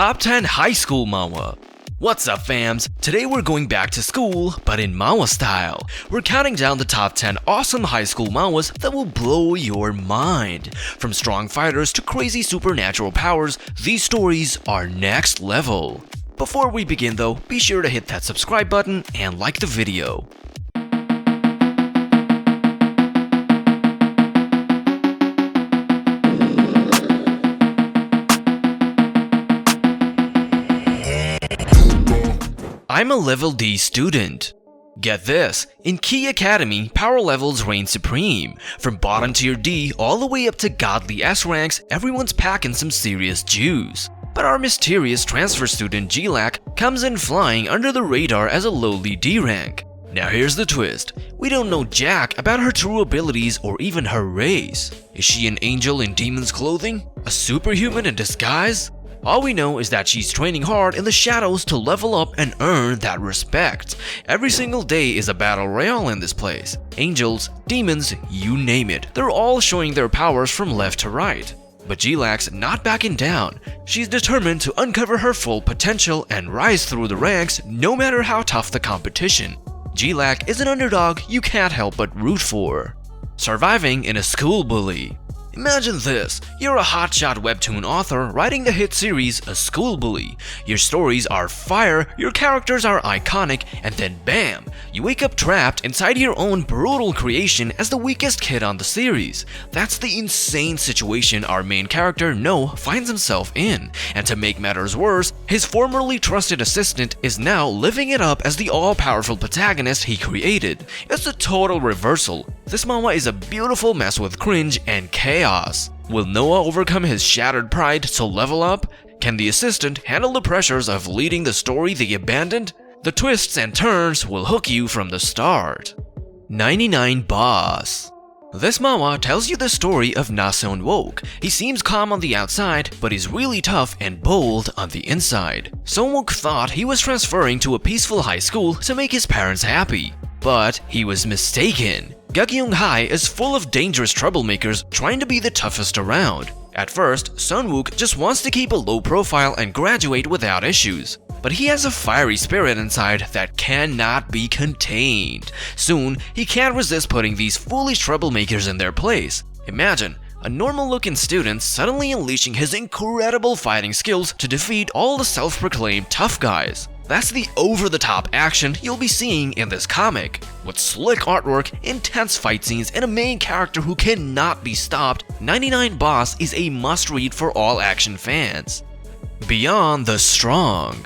Top 10 High School Manhwa. What's up fams? Today we're going back to school, but in manhwa style. We're counting down the top 10 awesome high school manhwas that will blow your mind. From strong fighters to crazy supernatural powers, these stories are next level. Before we begin though, be sure to hit that subscribe button and like the video. I'm a level D student. Get this, in Key Academy, power levels reign supreme. From bottom tier D all the way up to godly S ranks, everyone's packing some serious juice. But our mysterious transfer student Jilak comes in flying under the radar as a lowly D rank. Now here's the twist, we don't know jack about her true abilities or even her race. Is she an angel in demon's clothing? A superhuman in disguise? All we know is that she's training hard in the shadows to level up and earn that respect. Every single day is a battle royale in this place. Angels, demons, you name it. They're all showing their powers from left to right. But Jilak's not backing down. She's determined to uncover her full potential and rise through the ranks no matter how tough the competition. Jilak is an underdog you can't help but root for. Surviving in a school bully. Imagine this, you're a hotshot webtoon author writing the hit series A School Bully. Your stories are fire, your characters are iconic, and then bam, you wake up trapped inside your own brutal creation as the weakest kid on the series. That's the insane situation our main character No finds himself in, and to make matters worse, his formerly trusted assistant is now living it up as the all-powerful protagonist he created. It's a total reversal. This manhwa is a beautiful mess with cringe and chaos. Will Noah overcome his shattered pride to level up? Can the assistant handle the pressures of leading the story they abandoned? The twists and turns will hook you from the start. 99 Boss. This manhwa tells you the story of Na Seon-wook. He seems calm on the outside, but is really tough and bold on the inside. Seon-wook thought he was transferring to a peaceful high school to make his parents happy. But he was mistaken. Gagyeong High is full of dangerous troublemakers trying to be the toughest around. At first, Seon-wook just wants to keep a low profile and graduate without issues. But he has a fiery spirit inside that cannot be contained. Soon, he can't resist putting these foolish troublemakers in their place. Imagine, a normal-looking student suddenly unleashing his incredible fighting skills to defeat all the self-proclaimed tough guys. That's the over-the-top action you'll be seeing in this comic. With slick artwork, intense fight scenes, and a main character who cannot be stopped, 99 Boss is a must-read for all action fans. Beyond the Strong.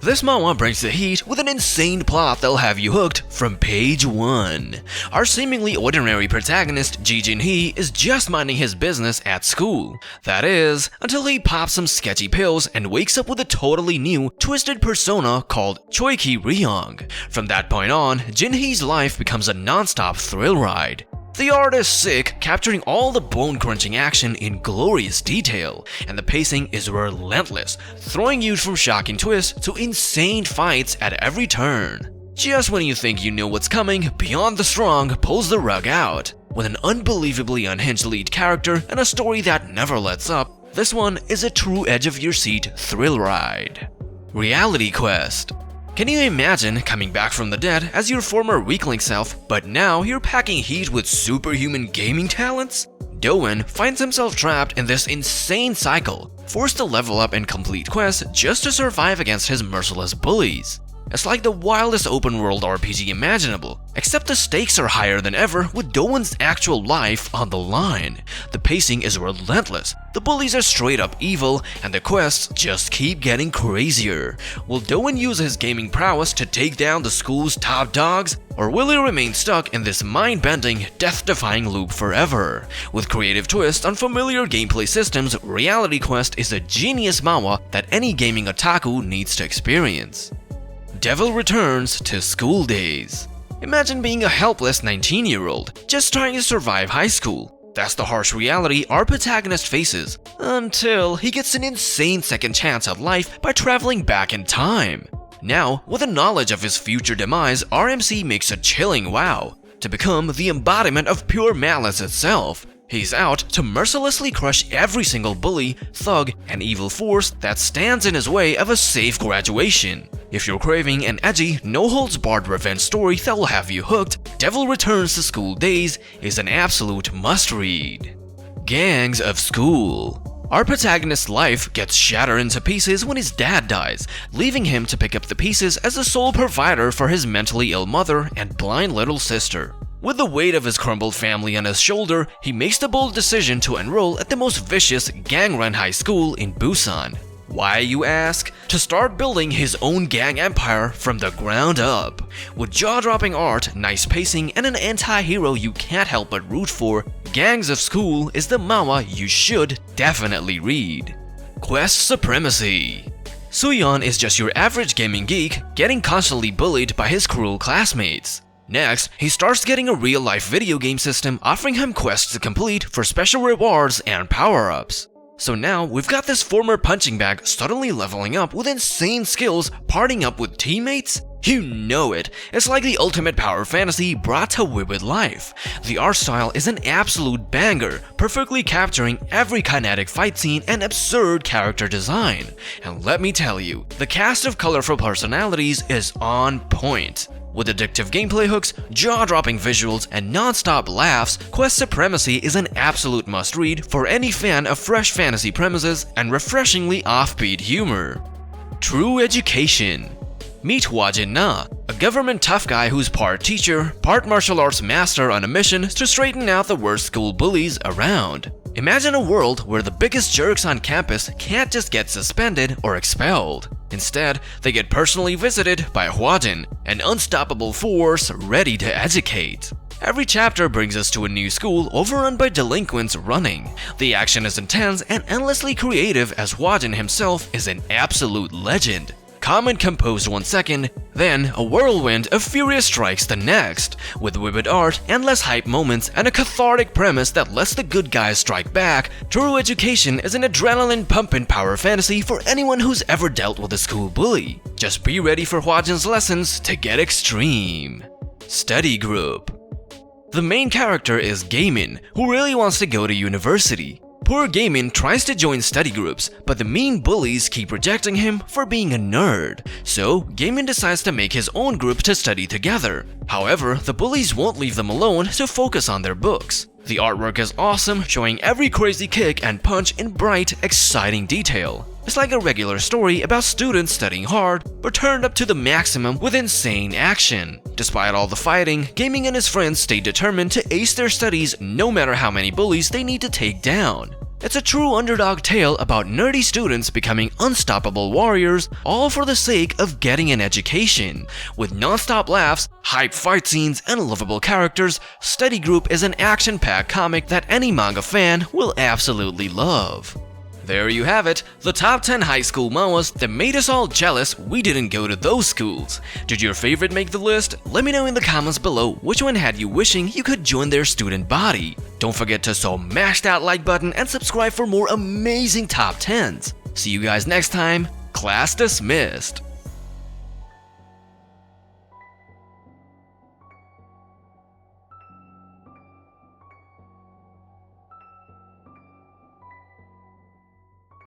This manhwa brings the heat with an insane plot that'll have you hooked from page 1. Our seemingly ordinary protagonist, Ji Jin-hee, is just minding his business at school. That is, until he pops some sketchy pills and wakes up with a totally new, twisted persona called Choi-ki Ryong. From that point on, Jin-hee's life becomes a non-stop thrill ride. The art is sick, capturing all the bone-crunching action in glorious detail, and the pacing is relentless, throwing you from shocking twists to insane fights at every turn. Just when you think you know what's coming, Beyond the Strong pulls the rug out. With an unbelievably unhinged lead character and a story that never lets up, this one is a true edge-of-your-seat thrill ride. Reality Quest. Can you imagine coming back from the dead as your former weakling self, but now you're packing heat with superhuman gaming talents? Do-won finds himself trapped in this insane cycle, forced to level up and complete quests just to survive against his merciless bullies. It's like the wildest open-world RPG imaginable, except the stakes are higher than ever with Do-won's actual life on the line. The pacing is relentless, the bullies are straight up evil, and the quests just keep getting crazier. Will Do-won use his gaming prowess to take down the school's top dogs? Or will he remain stuck in this mind-bending, death-defying loop forever? With creative twists on familiar gameplay systems, Reality Quest is a genius manhwa that any gaming otaku needs to experience. Devil returns to school days. Imagine being a helpless 19-year-old, just trying to survive high school. That's the harsh reality our protagonist faces, until he gets an insane second chance at life by traveling back in time. Now, with the knowledge of his future demise, RMC makes a chilling vow to become the embodiment of pure malice itself. He's out to mercilessly crush every single bully, thug, and evil force that stands in his way of a safe graduation. If you're craving an edgy, no-holds-barred revenge story that will have you hooked, Devil Returns to School Days is an absolute must-read. Gangs of School. Our protagonist's life gets shattered into pieces when his dad dies, leaving him to pick up the pieces as the sole provider for his mentally ill mother and blind little sister. With the weight of his crumbled family on his shoulder, he makes the bold decision to enroll at the most vicious, gang-run high school in Busan. Why, you ask? To start building his own gang empire from the ground up. With jaw-dropping art, nice pacing, and an anti-hero you can't help but root for, Gangs of School is the manhwa you should definitely read. Quest Supremacy. Suyeon is just your average gaming geek, getting constantly bullied by his cruel classmates. Next, he starts getting a real-life video game system offering him quests to complete for special rewards and power-ups. So now, we've got this former punching bag suddenly leveling up with insane skills, partying up with teammates? You know it, it's like the ultimate power fantasy brought to vivid life. The art style is an absolute banger, perfectly capturing every kinetic fight scene and absurd character design. And let me tell you, the cast of colorful personalities is on point. With addictive gameplay hooks, jaw-dropping visuals, and non-stop laughs, Quest Supremacy is an absolute must-read for any fan of fresh fantasy premises and refreshingly offbeat humor. True Education. Meet Hwajin Na, a government tough guy who's part teacher, part martial arts master on a mission to straighten out the worst school bullies around. Imagine a world where the biggest jerks on campus can't just get suspended or expelled. Instead, they get personally visited by Hwajin, an unstoppable force ready to educate. Every chapter brings us to a new school overrun by delinquents running. The action is intense and endlessly creative as Hwajin himself is an absolute legend. Calm and composed 1 second, then a whirlwind of furious strikes the next, with vivid art, endless hype moments, and a cathartic premise that lets the good guys strike back. True Education is an adrenaline-pumping power fantasy for anyone who's ever dealt with a school bully. Just be ready for Hwajin's lessons to get extreme. Study Group. The main character is Gaimin, who really wants to go to university. Poor Gaimin tries to join study groups, but the mean bullies keep rejecting him for being a nerd. So, Gaimin decides to make his own group to study together. However, the bullies won't leave them alone to focus on their books. The artwork is awesome, showing every crazy kick and punch in bright, exciting detail. It's like a regular story about students studying hard, but turned up to the maximum with insane action. Despite all the fighting, Gaming and his friends stay determined to ace their studies no matter how many bullies they need to take down. It's a true underdog tale about nerdy students becoming unstoppable warriors, all for the sake of getting an education. With non-stop laughs, hype fight scenes, and lovable characters, Study Group is an action-packed comic that any manga fan will absolutely love. There you have it, the top 10 high school manhwas that made us all jealous we didn't go to those schools. Did your favorite make the list? Let me know in the comments below which one had you wishing you could join their student body. Don't forget to smash that like button and subscribe for more amazing top 10s. See you guys next time. Class dismissed.